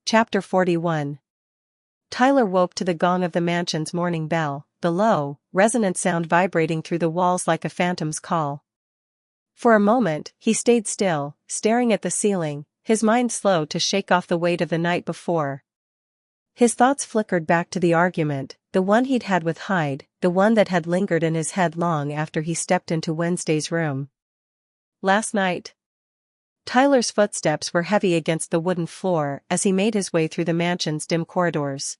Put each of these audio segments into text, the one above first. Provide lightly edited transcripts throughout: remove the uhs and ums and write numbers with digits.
Chapter 41. Tyler woke to the gong of the mansion's morning bell, the low, resonant sound vibrating through the walls like a phantom's call. For a moment, he stayed still, staring at the ceiling, his mind slow to shake off the weight of the night before. His thoughts flickered back to the argument, the one he'd had with Hyde, the one that had lingered in his head long after he stepped into Wednesday's room. Last night. Tyler's footsteps were heavy against the wooden floor as he made his way through the mansion's dim corridors.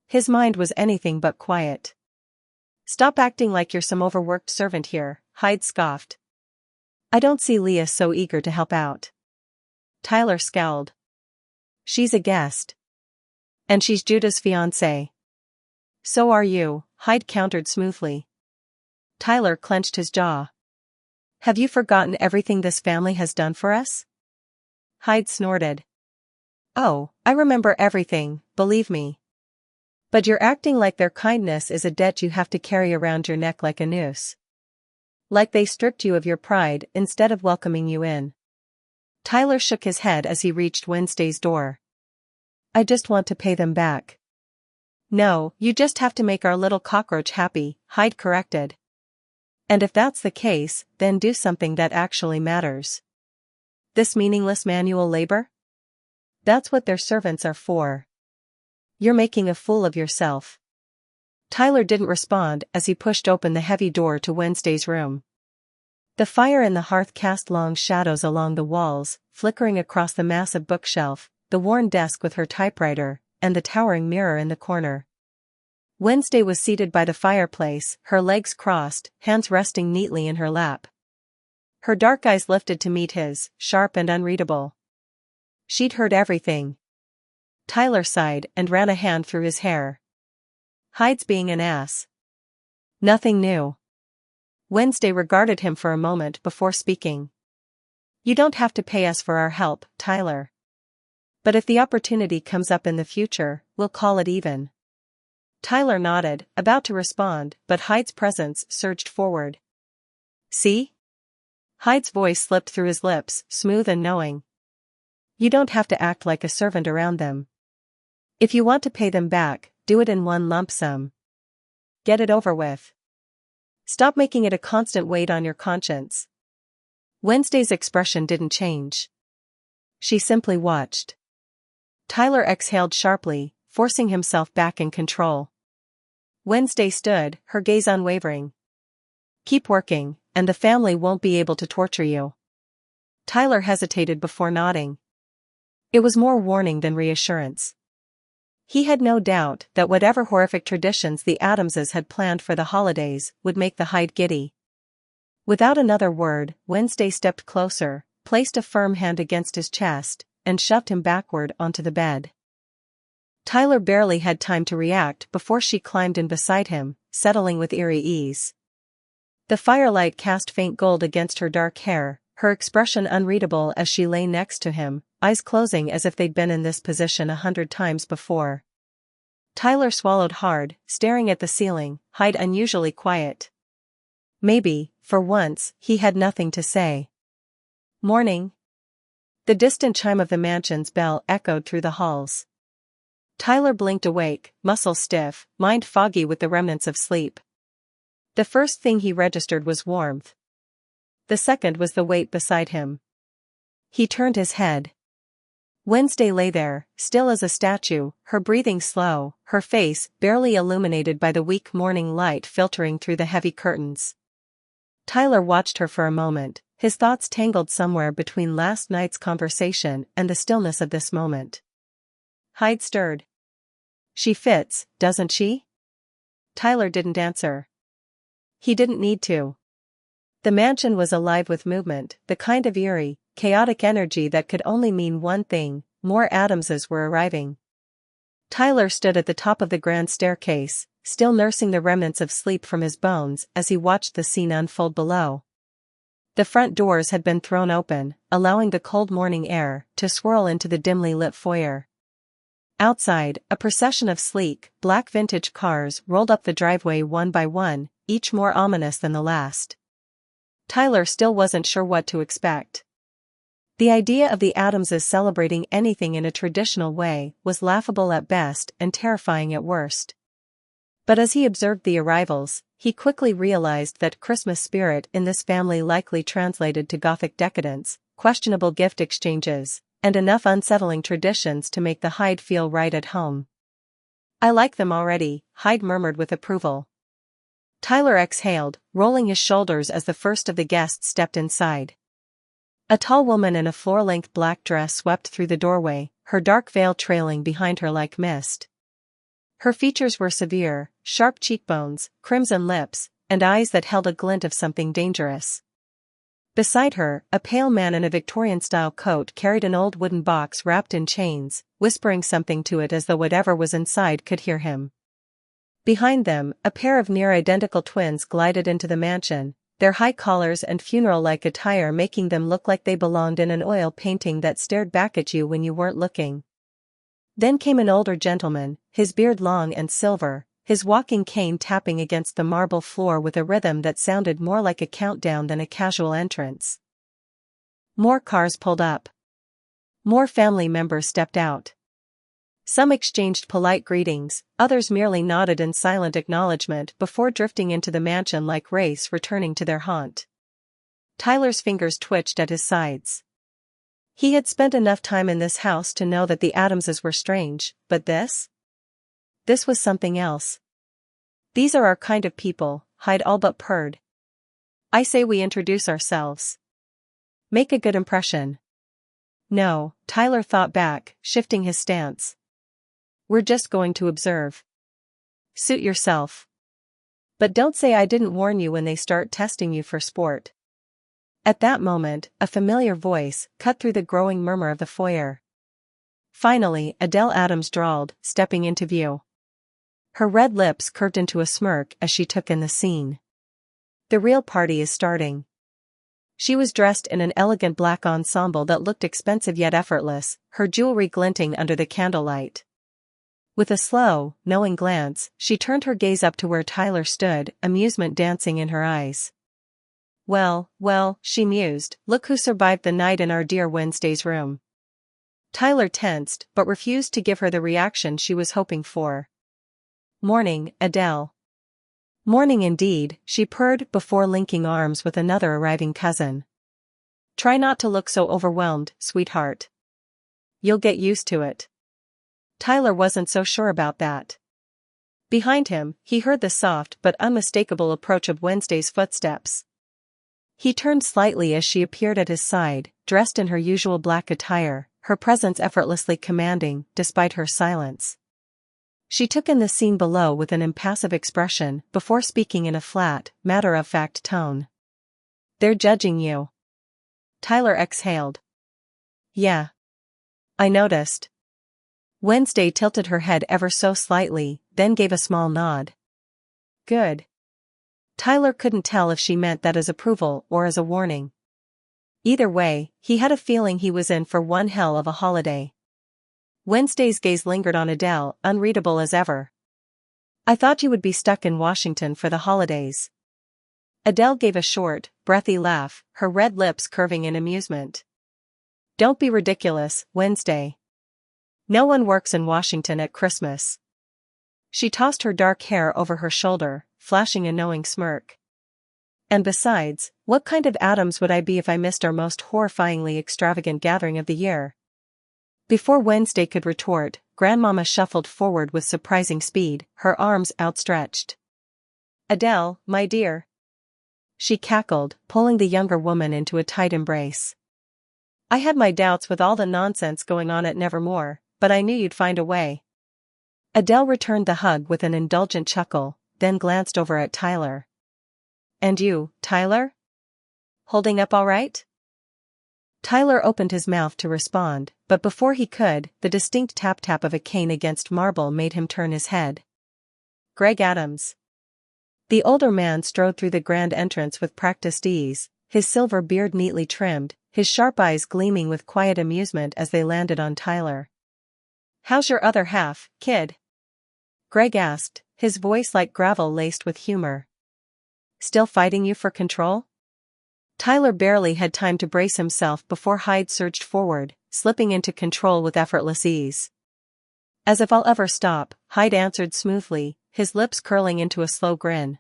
His mind was anything but quiet. "Stop acting like you're some overworked servant here," Hyde scoffed. "I don't see Leah so eager to help out." Tyler scowled. "She's a guest. And she's Judah's fiancée." "So are you," Hyde countered smoothly. Tyler clenched his jaw. "Have you forgotten everything this family has done for us?" Hyde snorted. "Oh, I remember everything, believe me. But you're acting like their kindness is a debt you have to carry around your neck like a noose. Like they stripped you of your pride instead of welcoming you in." Tyler shook his head as he reached Wednesday's door. "I just want to pay them back." "No, you just have to make our little cockroach happy," Hyde corrected. "And if that's the case, then do something that actually matters. This meaningless manual labor? That's what their servants are for. You're making a fool of yourself." Tyler didn't respond as he pushed open the heavy door to Wednesday's room. The fire in the hearth cast long shadows along the walls, flickering across the massive bookshelf, the worn desk with her typewriter, and the towering mirror in the corner. Wednesday was seated by the fireplace, her legs crossed, hands resting neatly in her lap. Her dark eyes lifted to meet his, sharp and unreadable. She'd heard everything. Tyler sighed and ran a hand through his hair. "Hyde's being an ass. Nothing new." Wednesday regarded him for a moment before speaking. "You don't have to pay us for our help, Tyler. But if the opportunity comes up in the future, we'll call it even." Tyler nodded, about to respond, but Hyde's presence surged forward. "See?" Hyde's voice slipped through his lips, smooth and knowing. "You don't have to act like a servant around them. If you want to pay them back, do it in one lump sum. Get it over with. Stop making it a constant weight on your conscience." Wednesday's expression didn't change. She simply watched. Tyler exhaled sharply, forcing himself back in control. Wednesday stood, her gaze unwavering. "Keep working, and the family won't be able to torture you." Tyler hesitated before nodding. It was more warning than reassurance. He had no doubt that whatever horrific traditions the Addamses had planned for the holidays would make the Hyde giddy. Without another word, Wednesday stepped closer, placed a firm hand against his chest, and shoved him backward onto the bed. Tyler barely had time to react before she climbed in beside him, settling with eerie ease. The firelight cast faint gold against her dark hair, her expression unreadable as she lay next to him, eyes closing as if they'd been in this position 100 times before. Tyler swallowed hard, staring at the ceiling, Hyde unusually quiet. Maybe, for once, he had nothing to say. "Morning." The distant chime of the mansion's bell echoed through the halls. Tyler blinked awake, muscles stiff, mind foggy with the remnants of sleep. The first thing he registered was warmth. The second was the weight beside him. He turned his head. Wednesday lay there, still as a statue, her breathing slow, her face barely illuminated by the weak morning light filtering through the heavy curtains. Tyler watched her for a moment, his thoughts tangled somewhere between last night's conversation and the stillness of this moment. Hyde stirred. "She fits, doesn't she?" Tyler didn't answer. He didn't need to. The mansion was alive with movement, the kind of eerie, chaotic energy that could only mean one thing: more Addamses were arriving. Tyler stood at the top of the grand staircase, still nursing the remnants of sleep from his bones as he watched the scene unfold below. The front doors had been thrown open, allowing the cold morning air to swirl into the dimly lit foyer. Outside, a procession of sleek, black vintage cars rolled up the driveway one by one, each more ominous than the last. Tyler still wasn't sure what to expect. The idea of the Addamses celebrating anything in a traditional way was laughable at best and terrifying at worst. But as he observed the arrivals, he quickly realized that Christmas spirit in this family likely translated to Gothic decadence, questionable gift exchanges, and enough unsettling traditions to make the Hyde feel right at home. "I like them already," Hyde murmured with approval. Tyler exhaled, rolling his shoulders as the first of the guests stepped inside. A tall woman in a floor-length black dress swept through the doorway, her dark veil trailing behind her like mist. Her features were severe, sharp cheekbones, crimson lips, and eyes that held a glint of something dangerous. Beside her, a pale man in a Victorian-style coat carried an old wooden box wrapped in chains, whispering something to it as though whatever was inside could hear him. Behind them, a pair of near-identical twins glided into the mansion, their high collars and funeral-like attire making them look like they belonged in an oil painting that stared back at you when you weren't looking. Then came an older gentleman, his beard long and silver, his walking cane tapping against the marble floor with a rhythm that sounded more like a countdown than a casual entrance. More cars pulled up. More family members stepped out. Some exchanged polite greetings, others merely nodded in silent acknowledgement before drifting into the mansion like wraiths returning to their haunt. Tyler's fingers twitched at his sides. He had spent enough time in this house to know that the Addamses were strange, but this? This was something else. "These are our kind of people," Hyde all but purred. "I say we introduce ourselves. Make a good impression." "No," Tyler thought back, shifting his stance. "We're just going to observe. Suit yourself. But don't say I didn't warn you when they start testing you for sport." At that moment, a familiar voice cut through the growing murmur of the foyer. Finally, Adele Addams drawled, stepping into view. Her red lips curved into a smirk as she took in the scene. "The real party is starting." She was dressed in an elegant black ensemble that looked expensive yet effortless, her jewelry glinting under the candlelight. With a slow, knowing glance, she turned her gaze up to where Tyler stood, amusement dancing in her eyes. Well, she mused, "look who survived the night in our dear Wednesday's room." Tyler tensed, but refused to give her the reaction she was hoping for. "Morning, Adele." "Morning indeed," she purred before linking arms with another arriving cousin. "Try not to look so overwhelmed, sweetheart. You'll get used to it." Tyler wasn't so sure about that. Behind him, he heard the soft but unmistakable approach of Wednesday's footsteps. He turned slightly as she appeared at his side, dressed in her usual black attire, her presence effortlessly commanding, despite her silence. She took in the scene below with an impassive expression, before speaking in a flat, matter-of-fact tone. "They're judging you." Tyler exhaled. "Yeah. I noticed." Wednesday tilted her head ever so slightly, then gave a small nod. "Good." Tyler couldn't tell if she meant that as approval or as a warning. Either way, he had a feeling he was in for one hell of a holiday. Wednesday's gaze lingered on Adele, unreadable as ever. "I thought you would be stuck in Washington for the holidays." Adele gave a short, breathy laugh, her red lips curving in amusement. "Don't be ridiculous, Wednesday. No one works in Washington at Christmas." She tossed her dark hair over her shoulder, flashing a knowing smirk. "And besides, what kind of Addams would I be if I missed our most horrifyingly extravagant gathering of the year?" Before Wednesday could retort, Grandmama shuffled forward with surprising speed, her arms outstretched. "Adele, my dear." She cackled, pulling the younger woman into a tight embrace. "I had my doubts with all the nonsense going on at Nevermore, but I knew you'd find a way." Adele returned the hug with an indulgent chuckle, then glanced over at Tyler. "And you, Tyler? Holding up all right?" Tyler opened his mouth to respond, but before he could, the distinct tap-tap of a cane against marble made him turn his head. "Greg Addams." The older man strode through the grand entrance with practiced ease, his silver beard neatly trimmed, his sharp eyes gleaming with quiet amusement as they landed on Tyler. "How's your other half, kid?" Greg asked, his voice like gravel laced with humor. "Still fighting you for control?" Tyler barely had time to brace himself before Hyde surged forward, slipping into control with effortless ease. "As if I'll ever stop," Hyde answered smoothly, his lips curling into a slow grin.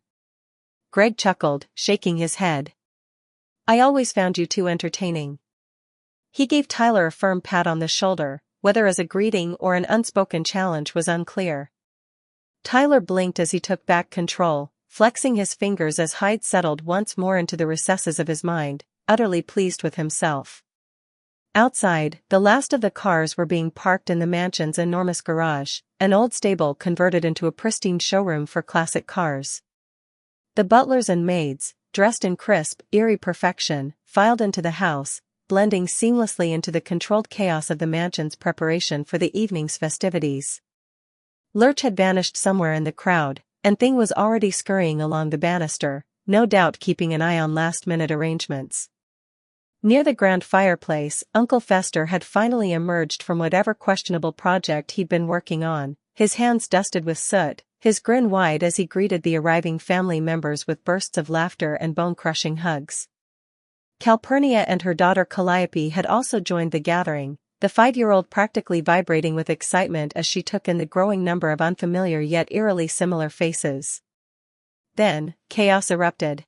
Greg chuckled, shaking his head. "I always found you too entertaining." He gave Tyler a firm pat on the shoulder, whether as a greeting or an unspoken challenge was unclear. Tyler blinked as he took back control, flexing his fingers as Hyde settled once more into the recesses of his mind, utterly pleased with himself. Outside, the last of the cars were being parked in the mansion's enormous garage, an old stable converted into a pristine showroom for classic cars. The butlers and maids, dressed in crisp, eerie perfection, filed into the house, blending seamlessly into the controlled chaos of the mansion's preparation for the evening's festivities. Lurch had vanished somewhere in the crowd, and Thing was already scurrying along the banister, no doubt keeping an eye on last-minute arrangements. Near the grand fireplace, Uncle Fester had finally emerged from whatever questionable project he'd been working on, his hands dusted with soot, his grin wide as he greeted the arriving family members with bursts of laughter and bone-crushing hugs. Calpurnia and her daughter Calliope had also joined the gathering, the 5-year-old practically vibrating with excitement as she took in the growing number of unfamiliar yet eerily similar faces. Then, chaos erupted.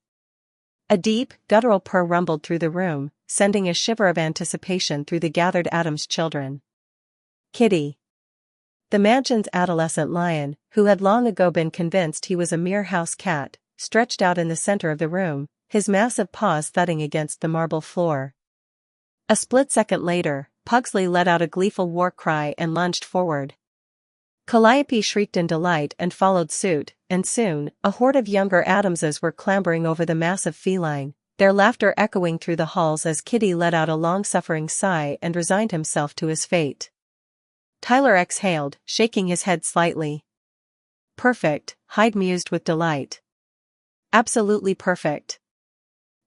A deep, guttural purr rumbled through the room, sending a shiver of anticipation through the gathered Addams children. Kitty, the mansion's adolescent lion, who had long ago been convinced he was a mere house cat, stretched out in the center of the room, his massive paws thudding against the marble floor. A split second later, Pugsley let out a gleeful war cry and lunged forward. Calliope shrieked in delight and followed suit, and soon, a horde of younger Addamses were clambering over the massive feline, their laughter echoing through the halls as Kitty let out a long-suffering sigh and resigned himself to his fate. Tyler exhaled, shaking his head slightly. "Perfect," Hyde mused with delight. "Absolutely perfect."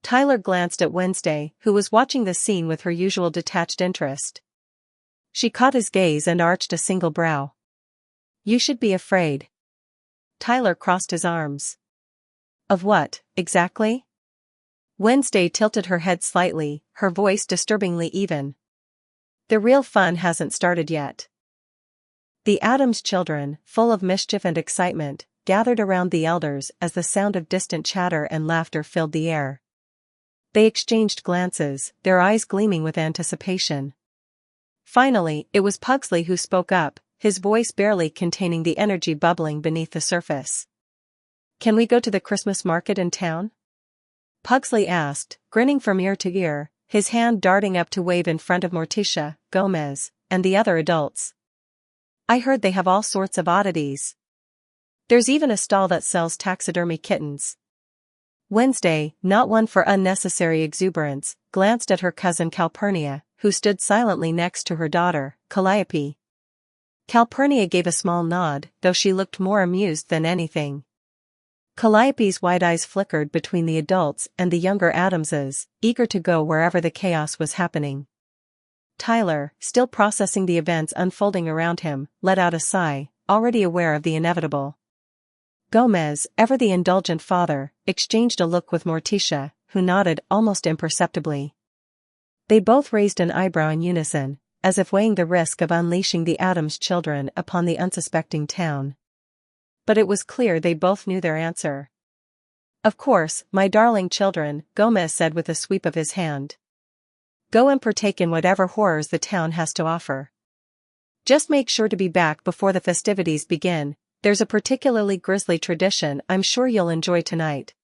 Tyler glanced at Wednesday, who was watching the scene with her usual detached interest. She caught his gaze and arched a single brow. "You should be afraid." Tyler crossed his arms. "Of what, exactly?" Wednesday tilted her head slightly, her voice disturbingly even. "The real fun hasn't started yet." The Addams children, full of mischief and excitement, gathered around the elders as the sound of distant chatter and laughter filled the air. They exchanged glances, their eyes gleaming with anticipation. Finally, it was Pugsley who spoke up, his voice barely containing the energy bubbling beneath the surface. "Can we go to the Christmas market in town?" Pugsley asked, grinning from ear to ear, his hand darting up to wave in front of Morticia, Gomez, and the other adults. "I heard they have all sorts of oddities. There's even a stall that sells taxidermy kittens." Wednesday, not one for unnecessary exuberance, glanced at her cousin Calpurnia, who stood silently next to her daughter, Calliope. Calpurnia gave a small nod, though she looked more amused than anything. Calliope's wide eyes flickered between the adults and the younger Addamses, eager to go wherever the chaos was happening. Tyler, still processing the events unfolding around him, let out a sigh, already aware of the inevitable. Gomez, ever the indulgent father, exchanged a look with Morticia, who nodded almost imperceptibly. They both raised an eyebrow in unison, as if weighing the risk of unleashing the Addams children upon the unsuspecting town. But it was clear they both knew their answer. "Of course, my darling children," Gomez said with a sweep of his hand. "Go and partake in whatever horrors the town has to offer. Just make sure to be back before the festivities begin. There's a particularly grisly tradition I'm sure you'll enjoy tonight."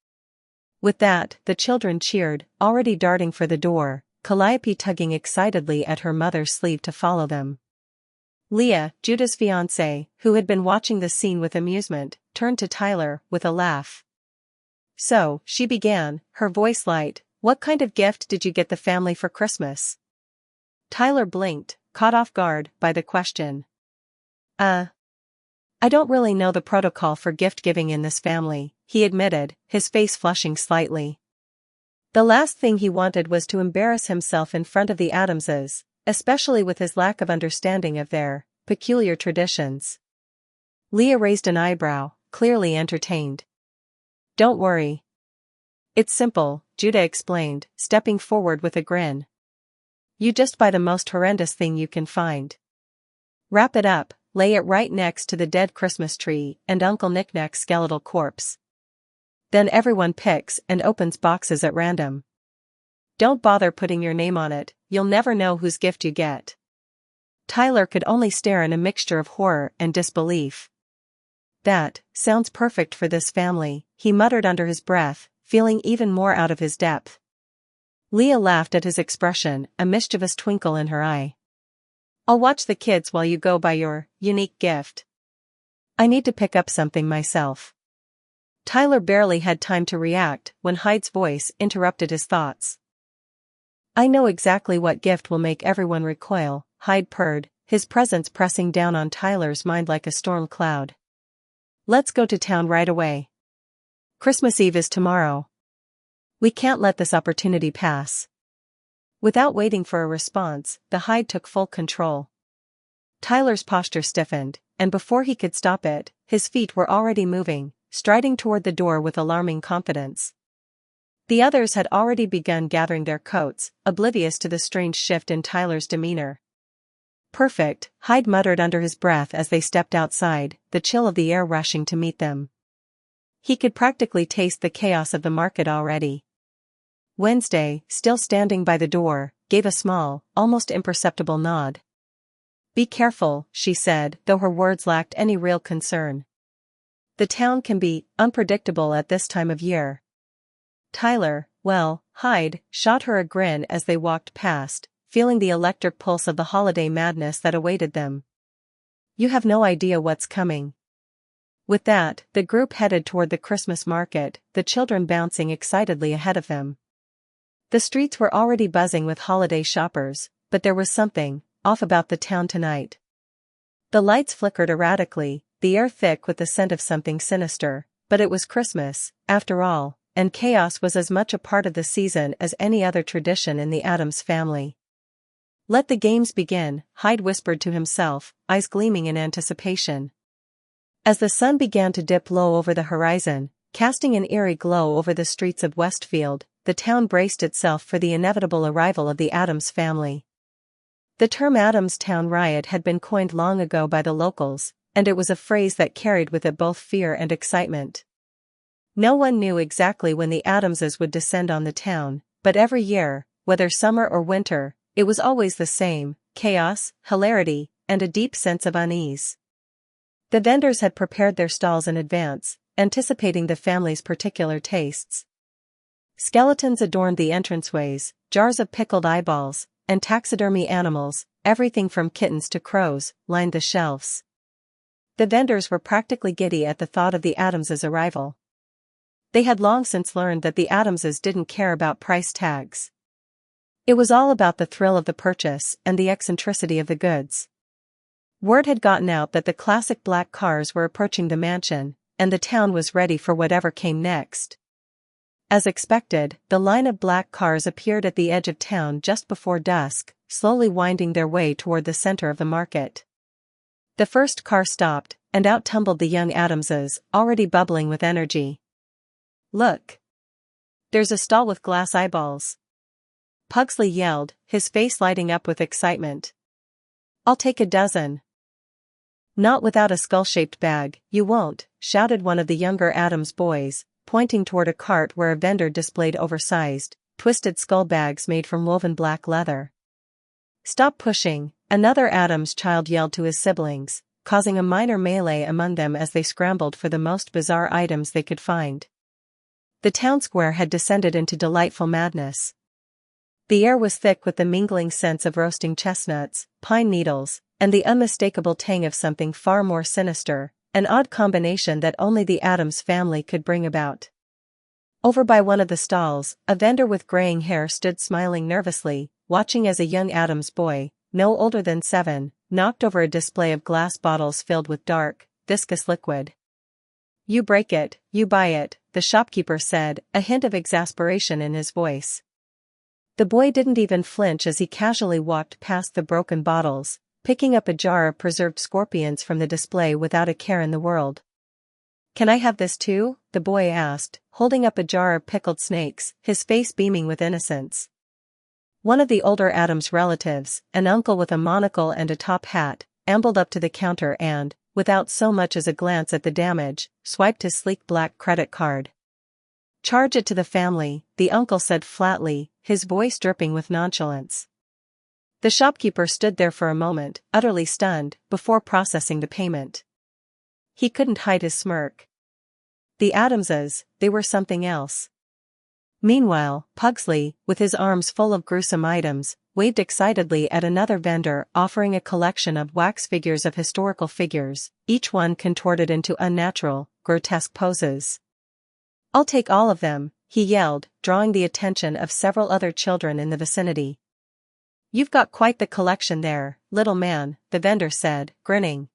With that, the children cheered, already darting for the door, Calliope tugging excitedly at her mother's sleeve to follow them. Leah, Judah's fiancée, who had been watching the scene with amusement, turned to Tyler, with a laugh. "So," she began, her voice light, "what kind of gift did you get the family for Christmas?" Tyler blinked, caught off guard by the question. I don't really know the protocol for gift-giving in this family," he admitted, his face flushing slightly. The last thing he wanted was to embarrass himself in front of the Addamses, especially with his lack of understanding of their peculiar traditions. Leah raised an eyebrow, clearly entertained. "Don't worry. It's simple, Judah explained, stepping forward with a grin. You just buy the most horrendous thing you can find. Wrap it up, lay it right next to the dead Christmas tree and Uncle Knick-Knack's skeletal corpse. Then everyone picks and opens boxes at random. Don't bother putting your name on it, you'll never know whose gift you get. Tyler could only stare in a mixture of horror and disbelief. That sounds perfect for this family, he muttered under his breath, feeling even more out of his depth. Leah laughed at his expression, a mischievous twinkle in her eye. I'll watch the kids while you go buy your unique gift. I need to pick up something myself. Tyler barely had time to react when Hyde's voice interrupted his thoughts. I know exactly what gift will make everyone recoil, Hyde purred, his presence pressing down on Tyler's mind like a storm cloud. Let's go to town right away. Christmas Eve is tomorrow. We can't let this opportunity pass. Without waiting for a response, the Hyde took full control. Tyler's posture stiffened, and before he could stop it, his feet were already moving, striding toward the door with alarming confidence. The others had already begun gathering their coats, oblivious to the strange shift in Tyler's demeanor. Perfect, Hyde muttered under his breath as they stepped outside, the chill of the air rushing to meet them. He could practically taste the chaos of the market already. Wednesday, still standing by the door, gave a small, almost imperceptible nod. Be careful, she said, though her words lacked any real concern. The town can be unpredictable at this time of year. Tyler, well, Hyde, shot her a grin as they walked past, feeling the electric pulse of the holiday madness that awaited them. You have no idea what's coming. With that, the group headed toward the Christmas market, the children bouncing excitedly ahead of them. The streets were already buzzing with holiday shoppers, but there was something off about the town tonight. The lights flickered erratically, the air thick with the scent of something sinister, but it was Christmas, after all, and chaos was as much a part of the season as any other tradition in the Addams family. Let the games begin, Hyde whispered to himself, eyes gleaming in anticipation. As the sun began to dip low over the horizon, casting an eerie glow over the streets of Westfield, the town braced itself for the inevitable arrival of the Addams family. The term Addams Town Riot had been coined long ago by the locals, and it was a phrase that carried with it both fear and excitement. No one knew exactly when the Addamses would descend on the town, but every year, whether summer or winter, it was always the same: chaos, hilarity, and a deep sense of unease. The vendors had prepared their stalls in advance, anticipating the family's particular tastes. Skeletons adorned the entranceways, jars of pickled eyeballs, and taxidermy animals, everything from kittens to crows, lined the shelves. The vendors were practically giddy at the thought of the Addamses' arrival. They had long since learned that the Addamses didn't care about price tags. It was all about the thrill of the purchase and the eccentricity of the goods. Word had gotten out that the classic black cars were approaching the mansion, and the town was ready for whatever came next. As expected, the line of black cars appeared at the edge of town just before dusk, slowly winding their way toward the center of the market. The first car stopped, and out tumbled the young Addamses, already bubbling with energy. Look! There's a stall with glass eyeballs. Pugsley yelled, his face lighting up with excitement. I'll take a dozen. Not without a skull-shaped bag, you won't, shouted one of the younger Addams boys, pointing toward a cart where a vendor displayed oversized, twisted skull bags made from woven black leather. Stop pushing, another Addams child yelled to his siblings, causing a minor melee among them as they scrambled for the most bizarre items they could find. The town square had descended into delightful madness. The air was thick with the mingling scents of roasting chestnuts, pine needles, and the unmistakable tang of something far more sinister, an odd combination that only the Addams family could bring about. Over by one of the stalls, a vendor with graying hair stood smiling nervously, watching as a young Addams boy, no older than 7, knocked over a display of glass bottles filled with dark, viscous liquid. You break it, you buy it, the shopkeeper said, a hint of exasperation in his voice. The boy didn't even flinch as he casually walked past the broken bottles, picking up a jar of preserved scorpions from the display without a care in the world. Can I have this too? the boy asked, holding up a jar of pickled snakes, his face beaming with innocence. One of the older Addams relatives, an uncle with a monocle and a top hat, ambled up to the counter and, without so much as a glance at the damage, swiped his sleek black credit card. "Charge it to the family," the uncle said flatly, his voice dripping with nonchalance. The shopkeeper stood there for a moment, utterly stunned, before processing the payment. He couldn't hide his smirk. The Addamses, they were something else. Meanwhile, Pugsley, with his arms full of gruesome items, waved excitedly at another vendor offering a collection of wax figures of historical figures, each one contorted into unnatural, grotesque poses. "I'll take all of them," he yelled, drawing the attention of several other children in the vicinity. "You've got quite the collection there, little man," the vendor said, grinning.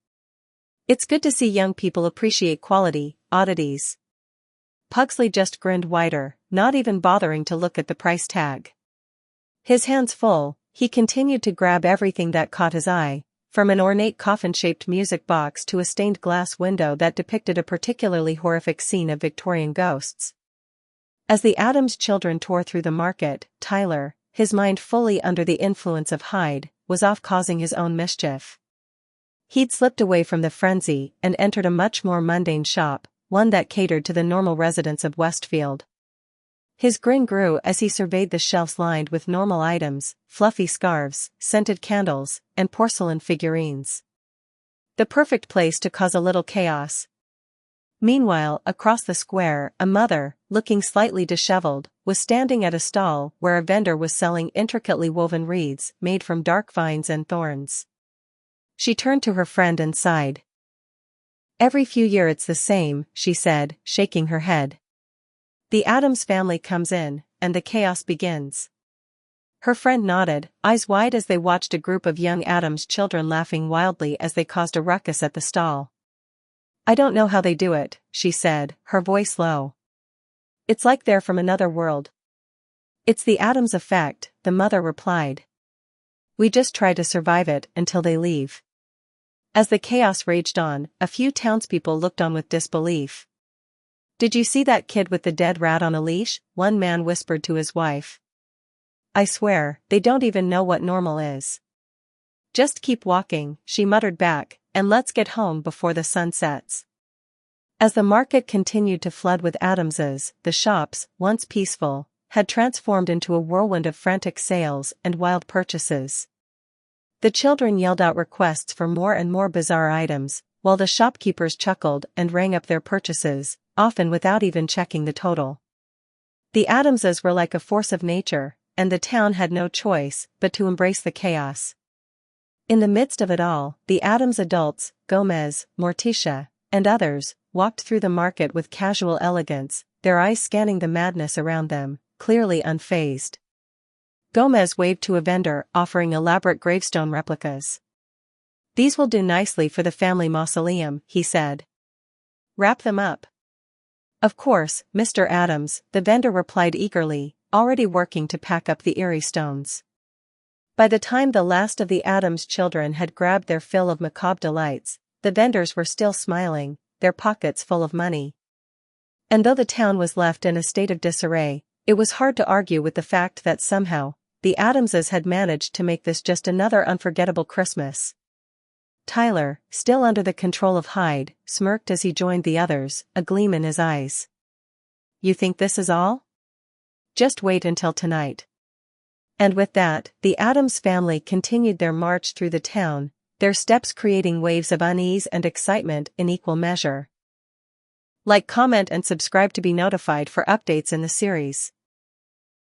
"It's good to see young people appreciate quality, oddities." Pugsley just grinned wider, not even bothering to look at the price tag. His hands full, he continued to grab everything that caught his eye, from an ornate coffin-shaped music box to a stained glass window that depicted a particularly horrific scene of Victorian ghosts. As the Addams children tore through the market, Tyler, his mind fully under the influence of Hyde, was off causing his own mischief. He'd slipped away from the frenzy and entered a much more mundane shop, one that catered to the normal residents of Westfield. His grin grew as he surveyed the shelves lined with normal items, fluffy scarves, scented candles, and porcelain figurines. The perfect place to cause a little chaos. Meanwhile, across the square, a mother, looking slightly disheveled, was standing at a stall where a vendor was selling intricately woven wreaths made from dark vines and thorns. She turned to her friend and sighed. "Every few years it's the same," she said, shaking her head. "The Addams family comes in, and the chaos begins." Her friend nodded, eyes wide as they watched a group of young Addams children laughing wildly as they caused a ruckus at the stall. "I don't know how they do it," she said, her voice low. "It's like they're from another world." "It's the Addams effect," the mother replied. "We just try to survive it until they leave." As the chaos raged on, a few townspeople looked on with disbelief. "Did you see that kid with the dead rat on a leash?" one man whispered to his wife. "I swear, they don't even know what normal is." "Just keep walking," she muttered back, "and let's get home before the sun sets." As the market continued to flood with Addamses, the shops, once peaceful, had transformed into a whirlwind of frantic sales and wild purchases. The children yelled out requests for more and more bizarre items, while the shopkeepers chuckled and rang up their purchases, often without even checking the total. The Addamses were like a force of nature, and the town had no choice but to embrace the chaos. In the midst of it all, the Addams adults, Gomez, Morticia, and others, walked through the market with casual elegance, their eyes scanning the madness around them, clearly unfazed. Gomez waved to a vendor offering elaborate gravestone replicas. "These will do nicely for the family mausoleum," he said. "Wrap them up." "Of course, Mr. Addams," the vendor replied eagerly, already working to pack up the eerie stones. By the time the last of the Addams children had grabbed their fill of macabre delights, the vendors were still smiling, their pockets full of money. And though the town was left in a state of disarray, it was hard to argue with the fact that somehow, the Addamses had managed to make this just another unforgettable Christmas. Tyler, still under the control of Hyde, smirked as he joined the others, a gleam in his eyes. "You think this is all? Just wait until tonight." And with that, the Addams family continued their march through the town, their steps creating waves of unease and excitement in equal measure. Like, comment and subscribe to be notified for updates in the series.